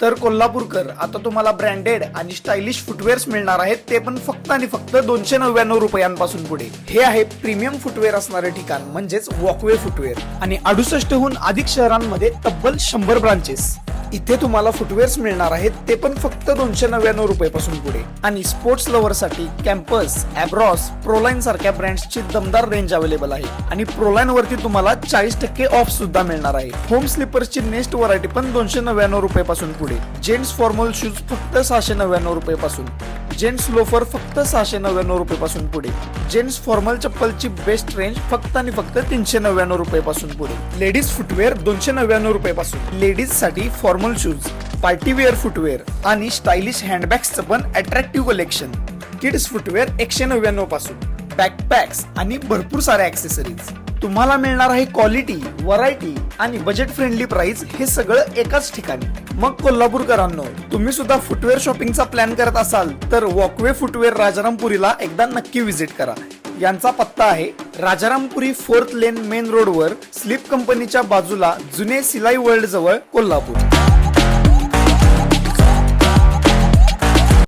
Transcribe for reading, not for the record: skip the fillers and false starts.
तर कोल्हापूरकर आता तुम्हाला ब्रँडेड आणि स्टायलिश फुटवेअर्स मिळणार आहेत, ते पण फक्त आणि फक्त 299 रुपयांपासून पुढे. हे आहे प्रीमियम फुटवेअर असणारे ठिकाण, म्हणजेच वॉकवे फुटवेअर. आणि 68हून अधिक शहरांमध्ये तब्बल 100 ब्रांचेस. इथे तुम्हाला फुटवेअर्स मिळणार आहेत, ते पण फक्त 299 रुपयापासून पुढे. आणि स्पोर्ट्स लव्हरसाठी कॅम्पस, ॲब्रॉस, प्रोलाइन सारख्या ब्रँड्सची दमदार रेंज अवेलेबल आहे. आणि प्रोलाइन वरती तुम्हाला 40% ऑफ सुद्धा मिळणार आहे. होम स्लीपर्सची नेक्स्ट व्हरायटी पण 299 रुपयापासून पुढे. जेंट्स फॉर्मल शूज फक्त 699 रुपयापासून. जेंट्स लोफर फक्त 699 रुपयापासून पुढे. जेंट्स फॉर्मल चप्पलची बेस्ट रेंज फक्त आणि फक्त 399 रुपयापासून पुढे. लेडीज फुटवेअर 299 रुपयापासून. लेडीज साठी फॉर्मल शूज, पार्टीवेअर फुटवेअर आणि स्टायलिश हँडबॅग्सचं पण अट्रॅक्टिव्ह कलेक्शन. किड्स फुटवेअर 199 पासून. बॅकपॅक्स आणि भरपूर साऱ्या ऍक्सेसरीज. तुम्हाला मिळणार आहे क्वालिटी, व्हरायटी आणि बजेट फ्रेंडली प्राइस, हे सगळं एकाच ठिकाणी. मग कोल्हापूरकरांनो, तुम्ही सुद्धा फुटवेअर शॉपिंगचा प्लॅन करत असाल तर वॉकवे फुटवेअर राजारामपुरीला एकदा नक्की व्हिजिट करा. यांचा पत्ता आहे राजारामपुरी 4th लेन मेन रोडवर, स्लीप कंपनीच्या बाजूला, जुने सिलाई वर्ल्ड जवळ, कोल्हापूर.